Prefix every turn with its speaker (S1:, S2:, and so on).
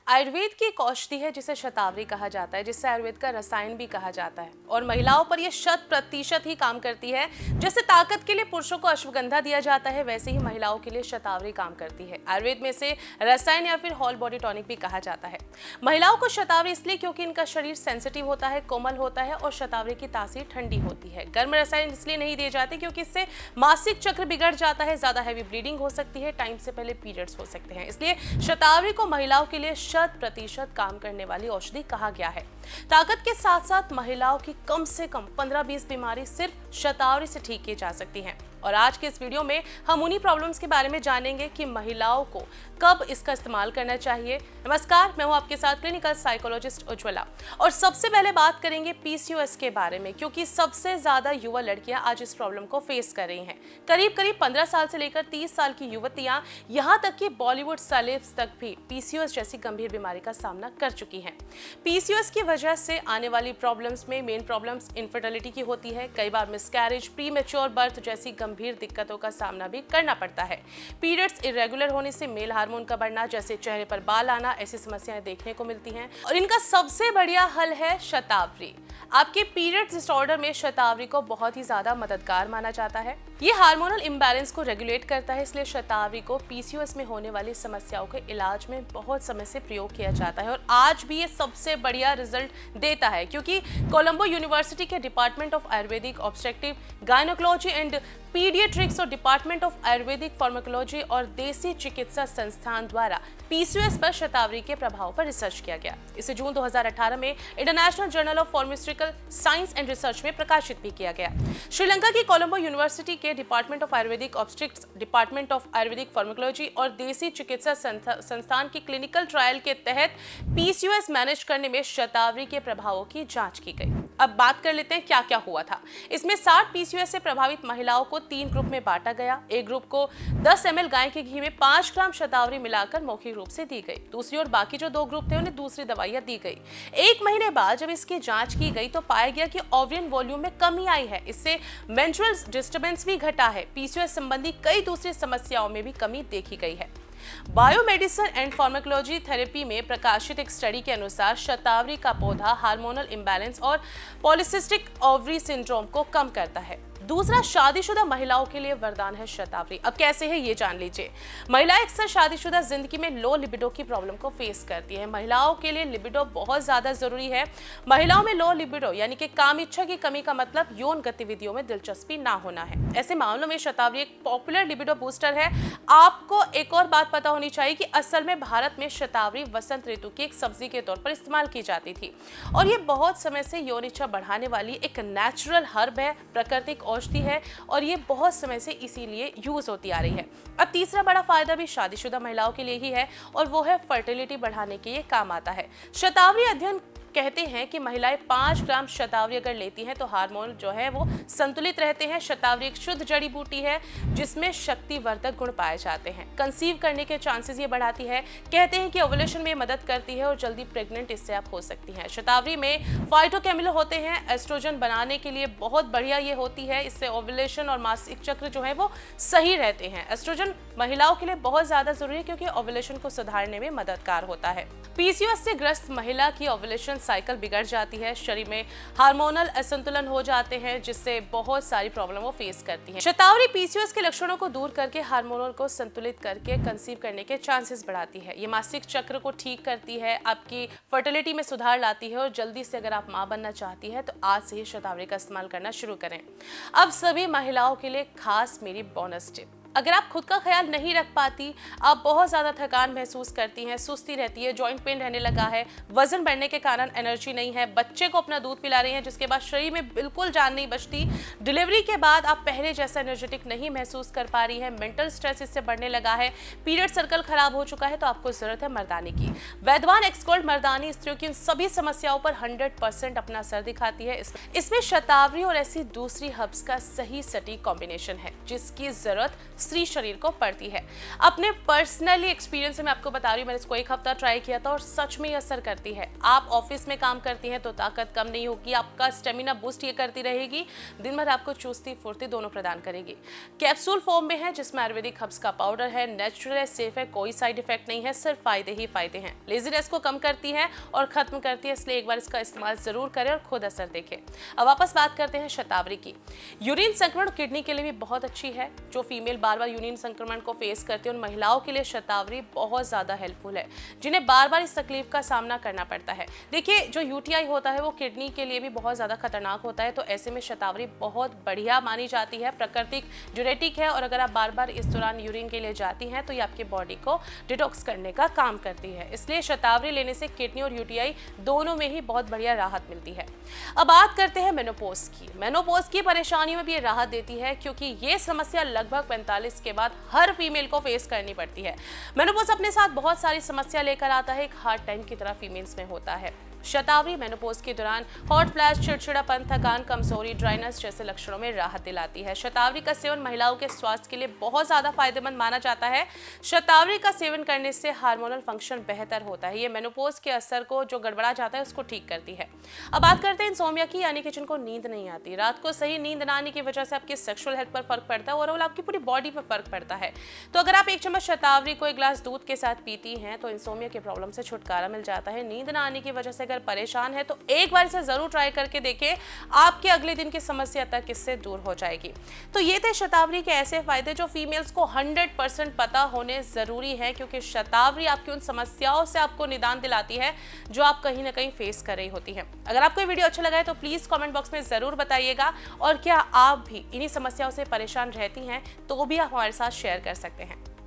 S1: आयुर्वेद की एक औषधि है जिसे शतावरी कहा जाता है, जिसे आयुर्वेद का रसायन भी कहा जाता है और महिलाओं पर यह 100% ही काम करती है। जैसे ताकत के लिए पुरुषों को अश्वगंधा दिया जाता है, वैसे ही महिलाओं के लिए शतावरी काम करती है। आयुर्वेद में से रसायन या फिर होल बॉडी टॉनिक भी कहा जाता है। महिलाओं को शतावरी इसलिए क्योंकि इनका शरीर सेंसिटिव होता है, कोमल होता है और शतावरी की तासीर ठंडी होती है। गर्म रसायन इसलिए नहीं दिए जाते क्योंकि इससे मासिक चक्र बिगड़ जाता है, ज्यादा हैवी ब्लीडिंग हो सकती है, टाइम से पहले पीरियड्स हो सकते हैं। इसलिए शतावरी को महिलाओं के लिए 100% काम करने वाली औषधि कहा गया है। ताकत के साथ साथ महिलाओं की कम से कम 15-20 बीमारी सिर्फ शतावरी से ठीक की जा सकती हैं। और आज के इस वीडियो में हम उन्हीं प्रॉब्लम्स के बारे में जानेंगे कि महिलाओं को कब इसका इस्तेमाल करना चाहिए। नमस्कार, मैं हूं आपके साथ क्लिनिकल साइकोलॉजिस्ट उज्ज्वला और सबसे पहले बात करेंगे पीसीओएस के बारे में, क्योंकि सबसे ज्यादा युवा लड़कियां आज इस प्रॉब्लम को फेस कर रही हैं। करीब 15 साल से लेकर 30 साल की युवतियां, यहां तक कि बॉलीवुड सेलेब्स तक भी पीसीओएस जैसी गंभीर बीमारी का सामना कर चुकी हैं। पीसीओएस की वजह से आने वाली प्रॉब्लम्स में मेन प्रॉब्लम्स इनफर्टिलिटी की होती है। कई बार मिसकैरेज, प्रीमेच्योर बर्थ जैसी गंभीर दिक्कतों का सामना भी करना पड़ता है। पीरियड्स इरेगुलर होने से मेल हार्मोन का बढ़ना, जैसे चेहरे पर बाल आना, ऐसी समस्याएं देखने को मिलती हैं और इनका सबसे बढ़िया हल है शतावरी। आपके पीरियड्स डिसऑर्डर में शतावरी को बहुत ही ज्यादा मददगार माना जाता है। ये हार्मोनल इम्बैलेंस को रेगुलेट करता है, इसलिए शतावरी को पीसीओएस में होने वाली समस्याओं के इलाज में बहुत समय से प्रयोग किया जाता है और आज भी ये सबसे बढ़िया रिजल्ट देता है, क्योंकि कोलंबो यूनिवर्सिटी के department of Ayurvedic obstructive gynaecology and paediatrics और डिपार्टमेंट ऑफ आयुर्वेदिक फार्माकोलॉजी और देसी चिकित्सा संस्थान द्वारा पीसीओएस पर शतावरी के प्रभाव पर रिसर्च किया गया। इसे जून 2018 में international journal of pharmaceutical science and research में प्रकाशित भी किया गया। श्रीलंका की कोलंबो यूनिवर्सिटी के department of Ayurvedic obstetrics, department of Ayurvedic pharmacology और देसी चिकित्सा संस्थान की क्लिनिकल ट्रायल के तहत पीसीओएस मैनेज करने में शतावरी के प्रभावों की जांच की गई। अब बात कर लेते हैं क्या क्या हुआ था। इसमें 60 पीसीओएस से प्रभावित महिलाओं को 3 ग्रुप में बांटा गया। एक ग्रुप को 10 ml गाय के घी में 5 ग्राम शतावरी मिलाकर मौखिक रूप से दी गई। दूसरी ओर बाकी जो 2 ग्रुप थे उन्हें दूसरी दवाइयां दी गई। 1 महीने बाद जब इसकी जांच की गई तो पाया गया कि ओवरियन वॉल्यूम में कमी आई है। इससे मेंस्ट्रुअल डिस्टर्बेंस भी घटा है। पीसीओएस संबंधी कई दूसरी समस्याओं में भी कमी देखी गई है। बायोमेडिसिन एंड फार्माकोलॉजी थेरेपी में प्रकाशित एक स्टडी के अनुसार शतावरी का पौधा हार्मोनल इम्बैलेंस और पॉलिसिस्टिक ओवरी सिंड्रोम को कम करता है। दूसरा, शादीशुदा महिलाओं के लिए वरदान है शतावरी। अब कैसे है ये जान लीजिए। महिलाएं अक्सर शादीशुदा जिंदगी में लो लिबिडो की प्रॉब्लम को फेस करती है। महिलाओं के लिए लिबिडो बहुत ज्यादा जरूरी है। महिलाओं में लो लिबिडो यानी कि काम इच्छा की कमी का मतलब यौन गतिविधियों में दिलचस्पी ना होना है। ऐसे मामलों में शतावरी एक पॉपुलर लिबिडो बूस्टर है। आपको एक और बात पता होनी चाहिए कि असल में भारत में शतावरी वसंत ऋतु की एक सब्जी के तौर पर इस्तेमाल की जाती थी और ये बहुत समय से यौन इच्छा बढ़ाने वाली एक नेचुरल हर्ब है, प्राकृतिक औषधि है और ये बहुत समय से इसीलिए यूज होती आ रही है। अब तीसरा बड़ा फायदा भी शादीशुदा महिलाओं के लिए ही है और वो है फर्टिलिटी बढ़ाने के ये काम आता है। शतावरी अध्ययन कहते हैं कि महिलाएं 5 ग्राम शतावरी अगर लेती हैं तो हार्मोन जो है वो संतुलित रहते हैं। शतावरी एक शुद्ध जड़ी बूटी है जिसमें शक्तिवर्धक गुण पाए जाते हैं। कंसीव करने के चांसेस ये बढ़ाती है। कहते हैं कि ओवुलेशन में मदद करती है और जल्दी प्रेग्नेंट इससे आप हो सकती हैं। शतावरी में फाइटोकेमिकल होते हैं, एस्ट्रोजन बनाने के लिए बहुत बढ़िया ये होती है। इससे ओवुलेशन और मासिक चक्र जो है वो सही रहते हैं। एस्ट्रोजन महिलाओं के लिए बहुत ज्यादा जरूरी है क्योंकि ओवुलेशन को सुधारने में मददगार होता है। पीसीओएस से ग्रस्त महिला की ओवुलेशन साइकिल बिगड़ जाती है, शरीर में हार्मोनल असंतुलन हो जाते हैं जिससे बहुत सारी प्रॉब्लम वो फेस करती हैं। शतावरी पीसीओएस के लक्षणों को दूर करके हार्मोनल को संतुलित करके कंसीव करने के चांसेस बढ़ाती है। ये मासिक चक्र को ठीक करती है, आपकी फर्टिलिटी में सुधार लाती है और जल्दी से अगर आप मां बनना चाहती है तो आज से ही शतावरी का इस्तेमाल करना शुरू करें। अब सभी महिलाओं के लिए खास मेरी बोनस टिप। अगर आप खुद का ख्याल नहीं रख पाती, आप बहुत ज्यादा थकान महसूस करती हैं, सुस्ती रहती है, जॉइंट पेन रहने लगा है, वजन बढ़ने के कारण एनर्जी नहीं है, बच्चे को अपना दूध पिला रही हैं जिसके बाद शरीर में बिल्कुल जान नहीं बचती, डिलीवरी के बाद आप पहले जैसा एनर्जेटिक नहीं महसूस कर पा रही है, मेंटल स्ट्रेस इससे बढ़ने लगा है, पीरियड सर्कल खराब हो चुका है, तो आपको जरूरत है मर्दानी की। वैद्यवान एक्सगोल्ड मर्दानी स्त्रियों की इन सभी समस्याओं पर 100% अपना असर दिखाती है। इसमें शतावरी और ऐसी दूसरी हर्ब्स का सही सटीक कॉम्बिनेशन है जिसकी जरूरत दूसरी शरीर को पड़ती है। अपने पर्सनली एक्सपीरियंस से मैं आपको बता रही हूँ, मैंने इसको 1 हफ्ता ट्राई किया था और सच में ये असर करती है। आप ऑफिस में काम करती हैं तो ताकत कम नहीं होगी, आपका स्टेमिना बूस्ट ये करती रहेगी, दिन भर आपको चुस्ती फुर्ती दोनों प्रदान करेगी। कैप्सूल फॉर्म में है जिसमें आयुर्वेदिक हर्ब्स का पाउडर है, नेचुरल है, सेफ है, कोई साइड इफेक्ट नहीं है, सिर्फ फायदे ही फायदे हैं। लेजीनेस को कम करती है और खत्म करती है, इसलिए एक बार इसका इस्तेमाल जरूर करें और खुद असर देखें। अब वापस बात करते हैं शतावरी की। यूरिन संक्रमण किडनी के लिए भी बहुत अच्छी है। जो फीमेल बार बार यूरिन संक्रमण को फेस करती है उन महिलाओं के लिए शतावरी बहुत ज्यादा हेल्पफुल है, जिन्हें बार बार इस तकलीफ का सामना करना पड़ता है। देखिए, जो यूटीआई होता है वो किडनी के लिए भी बहुत ज्यादा खतरनाक होता है, तो ऐसे में शतावरी बहुत बढ़िया मानी जाती है, प्राकृतिक डाययूरेटिक है, और अगर आप बार बार इस दौरान यूरिन के लिए जाती हैं तो ये आपकी बॉडी को डिटॉक्स करने का काम करती है। इसलिए शतावरी लेने से किडनी और यूटीआई दोनों में ही बहुत बढ़िया राहत मिलती है। अब बात करते हैं मेनोपॉज की। मेनोपॉज की परेशानियों में भी ये राहत देती है, क्योंकि ये समस्या लगभग 45 के बाद हर फीमेल को फेस करनी पड़ती है। मेनोपॉज अपने साथ बहुत सारी समस्या लेकर आता है, एक हार्ड टाइम की तरह फीमेल्स में होता है। शतावरी मेनोपॉज के दौरान हॉट फ्लैश, चिड़चिड़ापन, थकान, कमजोरी, ड्राइनेस जैसे लक्षणों में राहत दिलाती है। शतावरी का सेवन महिलाओं के स्वास्थ्य के लिए बहुत ज्यादा फायदेमंद माना जाता है। शतावरी का सेवन करने से हार्मोनल फंक्शन बेहतर होता है। ये मेनोपॉज के असर को जो गड़बड़ा जाता है उसको ठीक करती है। अब बात करते हैं इंसोम्निया की, यानी कि जिनको नींद नहीं आती। रात को सही नींद न आने की वजह से आपकी सेक्सुअल हेल्थ पर फर्क पड़ता है, ओवरऑल आपकी पूरी बॉडी पर फर्क पड़ता है। तो अगर आप 1 चम्मच शतावरी को 1 ग्लास दूध के साथ पीती हैं तो इंसोम्निया की प्रॉब्लम से छुटकारा मिल जाता है। नींद न आने की वजह से अगर परेशान है तो एक बार इसे जरूर ट्राई करके देखें, आपके अगले दिन की समस्या तक इससे दूर हो जाएगी। तो ये थे शतावरी के ऐसे फायदे जो फीमेल्स को 100% पता होने जरूरी है, क्योंकि शतावरी आपकी उन समस्याओं से आपको निदान दिलाती है जो आप कहीं ना कहीं फेस कर रही होती हैं। अगर आपको ये वीडियो अच्छा लगा है तो प्लीज कमेंट बॉक्स में जरूर बताइएगा, और क्या आप भी इन्हीं समस्याओं से परेशान रहती हैं तो भी आप हमारे साथ शेयर कर सकते हैं।